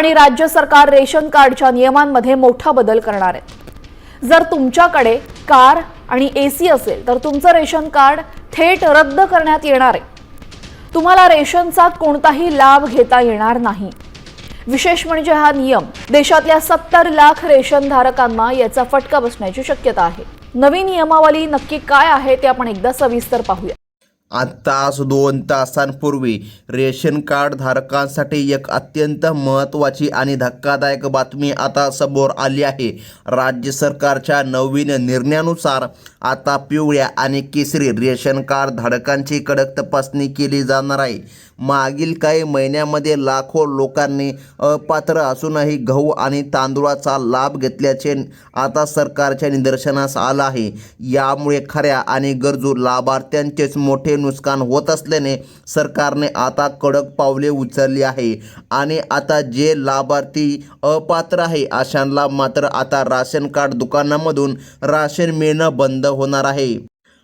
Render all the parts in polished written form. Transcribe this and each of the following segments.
आणि राज्य सरकार रेशन कार्डच्या नियमांमध्ये मोठा बदल करणार आहे। जर तुमच्याकडे कार आणि एसी असेल तर तुमचं रेशन कार्ड थेट रद्द करण्यात येणार आहे। तुम्हाला रेशनचा कोणताही लाभ घेता येणार नाही। विशेष म्हणजे हा नियम देशातल्या 70 लाख रेशन धारकांना याचा फटका बसण्याची शक्यता आहे। नवीन नियमावली नक्की काय आहे ते आपण एकदा सविस्तर पाहूया। आत्ताच 2 तासांपूर्वी रेशन कार्ड धारकांसाठी एक अत्यंत महत्त्वाची आणि धक्कादायक बातमी आता समोर आली आहे। राज्य सरकारच्या नवीन निर्णयानुसार आता पिवळ्या आणि केशरी रेशन कार्ड धारकांची कडक तपासणी केली जाणार आहे। मागील काही महिन्यांमध्ये लाखो लोकांनी अपात्र असूनही गहू आणि तांदूळाचा लाभ घेतल्याचे आता सरकारच्या निदर्शनास आलं आहे। यामुळे खऱ्या आणि गरजू लाभार्थ्यांचेच मोठे नुकसान होत असल्याने सरकारने आता कडक पावले उचलली आहे आणि आता जे लाभार्थी अपात्र आहे अशांना मात्र आता राशन कार्ड दुकानामधून राशन मिळणं बंद होणार आहे।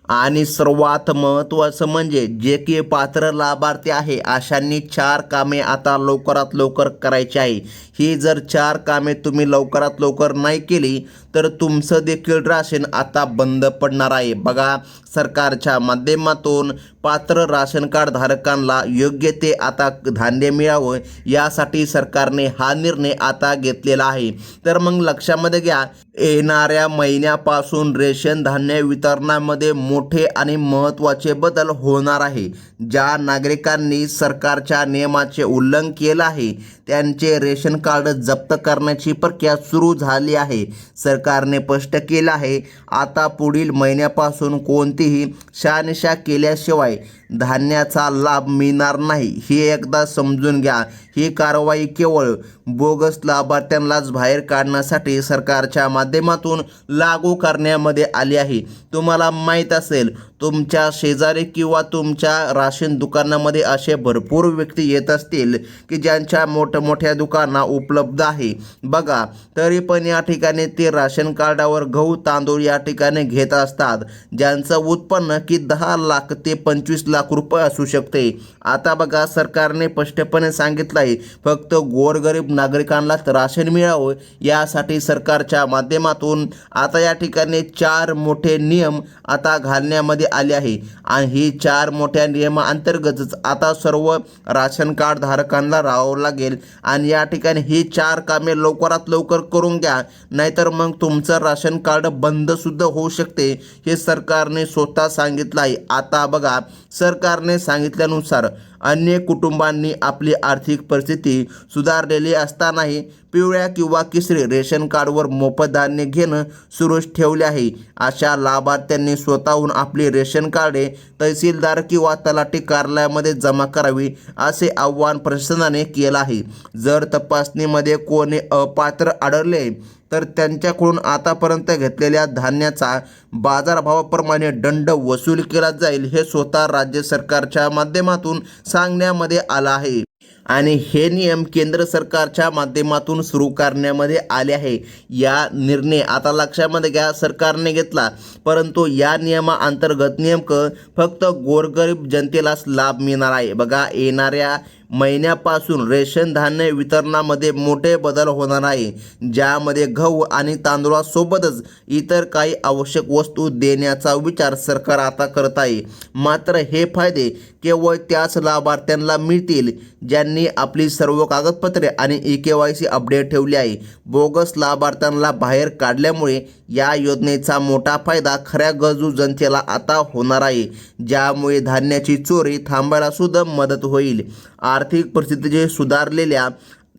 आणि सर्वात महत्त्वाचं म्हणजे जे की पात्र लाभार्थी आहे अशांनी 4 कामे आता लवकरात लवकर करायची आहे। ही जर 4 कामे तुम्ही लवकरात लवकर नाही केली तर तुमचं देखील राशन आता बंद पडणार आहे। बघा, सरकारच्या माध्यमातून पात्र राशन कार्ड धारकांना योग्य ते आता धान्य मिळावं यासाठी सरकारने हा निर्णय आता घेतलेला आहे। तर मग लक्षामध्ये घ्या, येणाऱ्या महिन्यापासून रेशन धान्य वितरणामध्ये मोठे आणि महत्त्वाचे बदल होणार आहे। ज्या नागरिकांनी सरकारच्या नियमाचे उल्लंघन केलं आहे त्यांचे रेशन कार्ड जप्त करण्याची प्रक्रिया सुरू झाली आहे। सरकारने स्पष्ट केलं आहे, आता पुढील महिन्यापासून कोणतीही शहानिशा केल्याशिवाय धान्याचा लाभ मिळणार नाही। हे एकदा समजून घ्या। ही कारवाई केवळ बोगस लाभार्थ्यांनाच बाहेर काढण्यासाठी सरकारच्या माध्यमातून लागू करण्यामध्ये आली आहे। तुम्हाला माहीत असेल, तुमच्या शेजारी किंवा तुमच्या राशन दुकानामध्ये असे भरपूर व्यक्ती येत असतील की ज्यांच्या मोठमोठ्या दुकाना उपलब्ध आहे। बघा, तरी पण या ठिकाणी ते राशन कार्डावर गहू तांदूळ या ठिकाणी घेत असतात, ज्यांचं उत्पन्न की 10 लाख ते 25 लाख रुपये असू शकते। आता बघा, सरकारने स्पष्टपणे सांगितलं आहे, फक्त गोरगरीब नागरिकांनाच राशन मिळावं यासाठी सरकारच्या माध्यमातून आता या ठिकाणी 4 मोठे नियम आता घालण्यामध्ये आले आहे। आणि ही 4 मोठ्या नियमाअंतर्गतच आता सर्व राशन कार्ड धारकांना राहावं लागेल आणि या ठिकाणी ही 4 कामे लवकरात लवकर करून घ्या, नाहीतर मग तुमचं राशन कार्ड बंद सुद्धा होऊ शकते, हे सरकारने स्वतः सांगितलं आहे। आता बघा, सरकारने सांगितल्यानुसार अनेक कुटुंबांनी आपली आर्थिक परिस्थिती सुधारलेली असतानाही पिवळ्या किंवा केशरी रेशन कार्डवर मोफत धान्य घेणं सुरूच ठेवले आहे। अशा लाभार्थ्यांनी स्वतःहून आपली रेशन कार्डे तहसीलदार किंवा तलाठी कार्यालयामध्ये जमा करावी असे आवाहन प्रशासनाने केलं आहे। जर तपासणीमध्ये कोणी अपात्र आढळले तर त्यांच्याकडून आतापर्यंत घेतलेल्या धान्याचा बाजारभावाप्रमाणे दंड वसूल केला जाईल, हे स्वतः राज्य सरकारच्या माध्यमातून सांगण्यामध्ये आलं आहे। आणि हे नियम केंद्र सरकारच्या माध्यमातून सुरू करण्यामध्ये आले आहे। या निर्णय आता लक्षामध्ये घ्या, सरकारने घेतला, परंतु या नियमाअंतर्गत नेमकं फक्त गोरगरीब जनतेलाच लाभ मिळणार आहे। बघा, येणाऱ्या महिन्यापासून रेशन धान्य वितरणामध्ये मोठे बदल होणार आहे, ज्यामध्ये गहू आणि तांदूळासोबतच इतर काही आवश्यक वस्तू देण्याचा विचार सरकार आता करत आहे। मात्र हे फायदे केवळ त्याच लाभार्थ्यांना मिळतील ज्यांनी आपली सर्व कागदपत्रे आणि EKYC अपडेट ठेवली आहे। बोगस लाभार्थ्यांना बाहेर काढल्यामुळे या योजनेचा मोठा फायदा खऱ्या गरजू जनतेला आता होणार आहे, ज्यामुळे धान्याची चोरी थांबायला सुद्धा मदत होईल। आर्थिक परिस्थितीचे सुधारलेल्या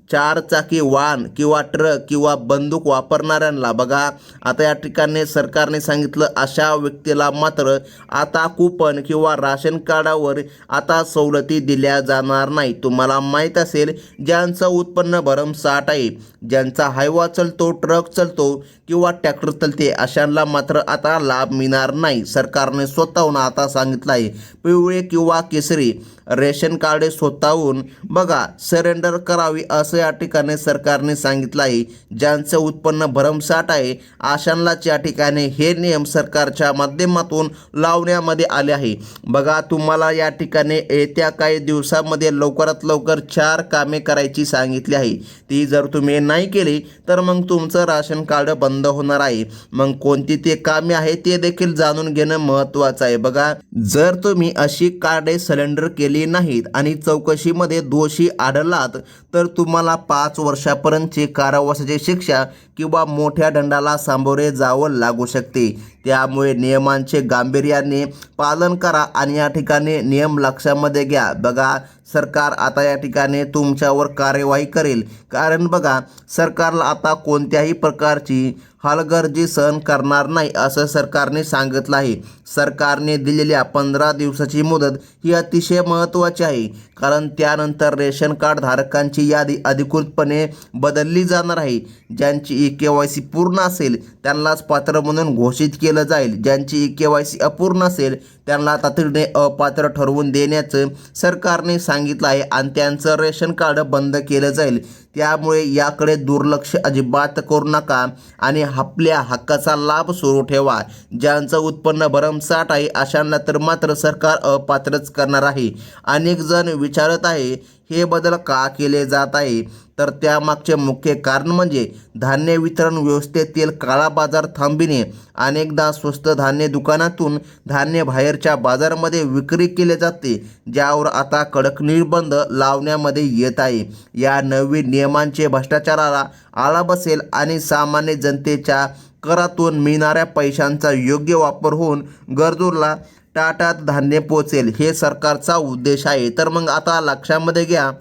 4 चाकी वाहन किंवा ट्रक किंवा बंदूक वापरणाऱ्यांना बघा, आता या ठिकाणी सरकारने सांगितलं, अशा व्यक्तीला मात्र आता कूपन किंवा राशन कार्डावर आता सवलती दिल्या जाणार नाही। तुम्हाला माहीत असेल, ज्यांचं उत्पन्न भरमसाठ आहे, ज्यांचा हायवा चालतो, ट्रक चालतो किंवा ट्रॅक्टर चालते, अशांना मात्र आता लाभ मिळणार नाही। सरकारने स्वतःहून आता सांगितलं आहे, पिवळे किंवा केशरी रेशन कार्ड स्वतःहून बघा सरेंडर करावी असं या ठिकाणी सरकारने सांगितलं आहे. ज्यांचं उत्पन्न भरमसाठ आहे अशांनाच या ठिकाणी हे नियम सरकारच्या माध्यमातून लावण्यामध्ये आले आहे. बघा तुम्हाला या ठिकाणी येत्या काही दिवसामध्ये लवकरात लवकर 4 कामे करायची सांगितली आहे. ती जर तुम्ही नाही केली तर मग तुमचं राशन कार्ड बंद होणार आहे. मग कोणती ते कामे आहे ते देखील जाणून घेणं महत्त्वाचं आहे. बघा जर तुम्ही अशी कार्डे सिलेंडर केली नाहीत आणि चौकशीमध्ये दोषी आढळलात तर तुम्हाला 5 वर्षापर्यंतची कारावासाची शिक्षा किंवा मोठ्या दंडाला सामोरे जावं लागू शकते. त्यामुळे नियमांचे गांभीर्याने पालन करा आणि या ठिकाणी नियम लक्षामध्ये घ्या. बघा सरकार आता या ठिकाणी तुमच्यावर कार्यवाही करेल, कारण बघा सरकारला आता कोणत्याही प्रकारची हलगर्जी सहन करणार नाही असं सरकारने सांगितलं आहे. सरकारने दिलेल्या 15 दिवसाची मुदत ही अतिशय महत्त्वाची आहे, कारण त्यानंतर रेशन कार्ड धारकांची यादी अधिकृतपणे बदलली जाणार आहे. ज्यांची EKYC पूर्ण असेल त्यांनाच पात्र म्हणून घोषित केलं जाईल. ज्यांची EKYC अपूर्ण असेल त्यांना तातडीने अपात्र ठरवून देण्याचं सरकारने सांगितलं आहे आणि त्यांचं रेशन कार्ड बंद केलं जाईल. त्यामुळे याकडे दुर्लक्ष अजिबात करू नका आणि आपल्या हक्काचा लाभ सुरू ठेवा. ज्यांचं उत्पन्न भरमसाठ आहे अशांना तर मात्र सरकार अपात्रच करणार आहे. अनेक जण विचारत आहे हे बदल का केले जात आहे, तर त्यामागचे मुख्य कारण म्हणजे धान्य वितरण व्यवस्थेतील काळा बाजार थांबविणे. अनेकदा स्वस्त धान्य दुकानातून धान्य बाहेरच्या बाजारामध्ये विक्री केले जाते, ज्यावर आता कडक निर्बंध लावण्यामध्ये येत आहे. या नवीन नियमांचे भ्रष्टाचाराला आळा बसेल आणि सामान्य जनतेच्या करातून मिळणाऱ्या पैशांचा योग्य वापर होऊन गरजूंना टाटात धान्य पोचेल, हे सरकारचा उद्देश आहे. तर मग आता लक्षामध्ये घ्या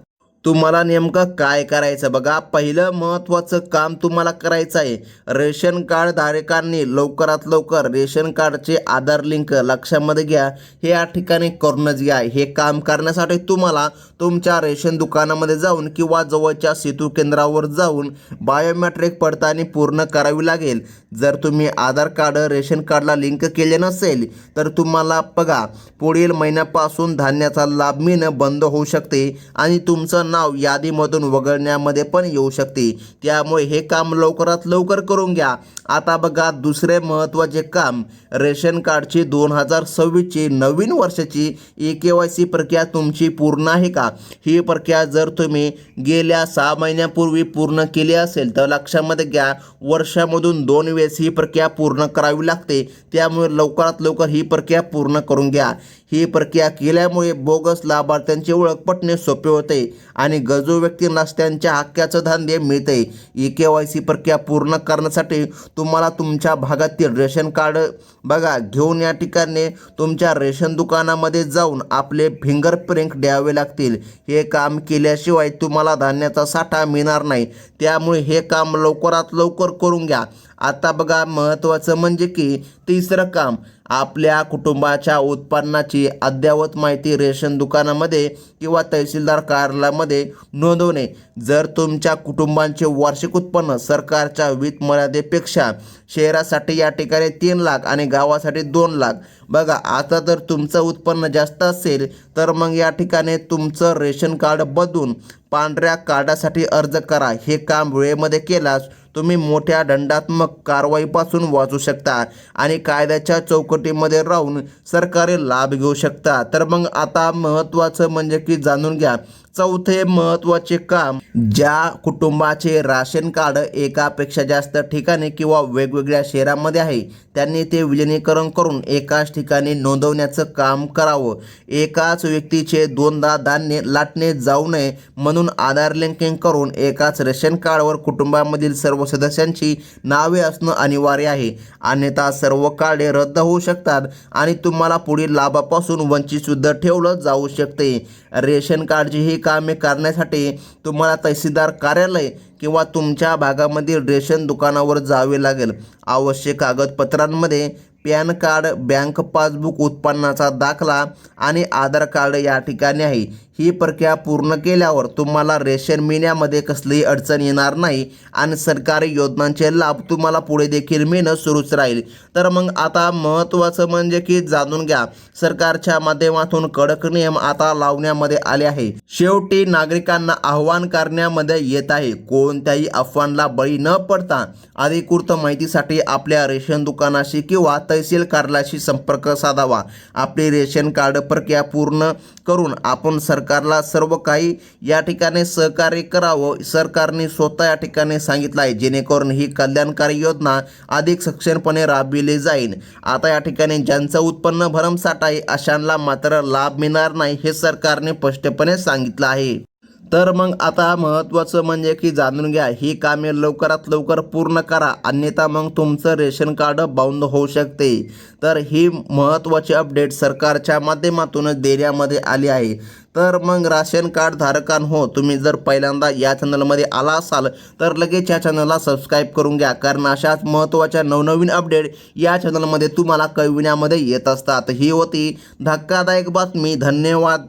तुम्हाला नेमकं काय करायचं. बघा पहिलं महत्त्वाचं काम तुम्हाला करायचं आहे, रेशन कार्ड धारकांनी लवकरात लवकर रेशन कार्डचे आधार लिंक लक्षामध्ये घ्या, हे या ठिकाणी करूनच घ्या. हे काम करण्यासाठी तुम्हाला तुमच्या रेशन दुकानामध्ये जाऊन किंवा जवळच्या सेतू केंद्रावर जाऊन बायोमेट्रिक पडताळणी पूर्ण करावी लागेल. जर तुम्ही आधार कार्ड रेशन कार्डला लिंक केले नसेल तर तुम्हाला बघा पुढील महिन्यापासून धान्याचा लाभ मिळणं बंद होऊ शकते आणि तुमचं नाव यादीमधून वगळण्यामध्ये पण येऊ शकते. त्यामुळे हे काम लवकरात लवकर करून घ्या. आता बघा दुसरे महत्त्वाचे काम, रेशन कार्डची 2026ची नवीन वर्षाची EKYC प्रक्रिया तुमची पूर्ण आहे का. ही प्रक्रिया जर तुम्ही गेल्या 6 महिन्यापूर्वी पूर्ण केली असेल तर लक्षामध्ये घ्या वर्षामधून 2 वेळेस ही प्रक्रिया पूर्ण करावी लागते. त्यामुळे लवकरात लवकर ही प्रक्रिया पूर्ण करून घ्या. ही प्रक्रिया केल्यामुळे बोगस लाभार्थ्यांची ओळख पटणे सोपे होते आणि गरजू व्यक्तींना त्यांच्या हक्काचं धान्य मिळते. EKYC प्रक्रिया पूर्ण करण्यासाठी तुम्हाला तुमच्या भागातील रेशन कार्ड बघा घेऊन या ठिकाणी तुमच्या रेशन दुकानामध्ये जाऊन आपले फिंगरप्रिंट द्यावे लागतील. हे काम केल्याशिवाय तुम्हाला धान्याचा साठा मिळणार नाही. त्यामुळे हे काम लवकरात लवकर करून घ्या. आता बघा महत्त्वाचं म्हणजे की तिसरं काम, आपल्या कुटुंबाच्या उत्पन्नाची अद्ययावत माहिती रेशन दुकानामध्ये किंवा तहसीलदार कार्यालयामध्ये नोंदवणे. जर तुमच्या कुटुंबाचे वार्षिक उत्पन्न सरकारच्या वित्त मर्यादेपेक्षा शहरासाठी या ठिकाणी 3 लाख आणि गावासाठी 2 लाख, बघा आता जर तुमचं उत्पन्न जास्त असेल तर मग या ठिकाणी तुमचं रेशन कार्ड बदलून पांढऱ्या कार्डासाठी अर्ज करा. हे काम वेळेमध्ये केल्यास तुम्ही मोठ्या दंडात्मक कारवाईपासून वाचू शकता आणि कायद्याच्या चौकटीमध्ये राहून सरकारी लाभ घेऊ शकता. तर मग आता महत्त्वाचं म्हणजे की जाणून घ्या चौथे महत्त्वाचे काम, ज्या कुटुंबाचे राशन कार्ड एकापेक्षा जास्त ठिकाणी किंवा वेगवेगळ्या शहरामध्ये आहे त्यांनी ते विलिनीकरण करून एकाच ठिकाणी नोंदवण्याचं काम करावं. एकाच व्यक्तीचे 2दा धान्य लाटणे जाऊ नये म्हणून आधार लिंकिंग करून एकाच रेशन कार्डवर कुटुंबामधील सर्व सदस्यांची नावे असणं अनिवार्य आहे. अन्यथा सर्व कार्डे रद्द होऊ शकतात आणि तुम्हाला पुढील लाभापासून वंचितसुद्धा ठेवलं जाऊ शकते. रेशन कार्डची ही कामे करण्यासाठी तुम्हाला तहसीलदार कार्यालय किंवा तुमच्या भागामधील रेशन दुकानावर जावे लागेल. आवश्यक कागदपत्रांमध्ये पॅन कार्ड, बँक पासबुक, उत्पन्नाचा दाखला आणि आधार कार्ड या ठिकाणी आहे. ही प्रक्रिया पूर्ण केल्यावर तुम्हाला रेशन मिळण्यामध्ये कसलीही अडचण येणार नाही आणि सरकारी योजनांचे लाभ तुम्हाला पुढे देखील मिळणं सुरूच राहील. तर मग आता महत्त्वाचं म्हणजे की जाणून घ्या, सरकारच्या माध्यमातून कडक नियम आता लावण्यामध्ये आले आहे. शेवटी नागरिकांना आव्हान करण्यामध्ये येत आहे. कोणत्याही अफवांना बळी न पडता अधिकृत माहितीसाठी आपल्या रेशन दुकानाशी किंवा तहसील कार्यालयाशी संपर्क साधावा. आपली रेशन कार्ड प्रक्रिया पूर्ण करून आपण सरकारला सर्व काही या ठिकाणी सहकार्य करावं. सरकारने स्वतः या ठिकाणी सांगितलं आहे, जेणेकरून ही कल्याणकारी योजना अधिक सक्षमपणे राबविली जाईल. आता या ठिकाणी ज्यांचं उत्पन्न भरमसाठ आहे अशांना मात्र लाभ मिळणार नाही, हे सरकारने स्पष्टपणे सांगितलं आहे. तर मग आता महत्त्वाचं म्हणजे की जाणून घ्या, ही कामे लवकरात लवकर पूर्ण करा, अन्यथा मग तुमचं रेशन कार्ड बंद होऊ शकते. तर ही महत्त्वाची अपडेट सरकारच्या माध्यमातून देण्यामध्ये आली आहे. तर मग राशन कार्ड धारकांनो, तुम्ही जर पहिल्यांदा या चॅनलमध्ये आला असाल तर लगेच या चॅनलला सबस्क्राईब करून घ्या, कारण अशाच महत्त्वाच्या नवनवीन अपडेट या चॅनलमध्ये तुम्हाला कळविण्यामध्ये येत असतात. ही होती धक्कादायक बातमी. धन्यवाद.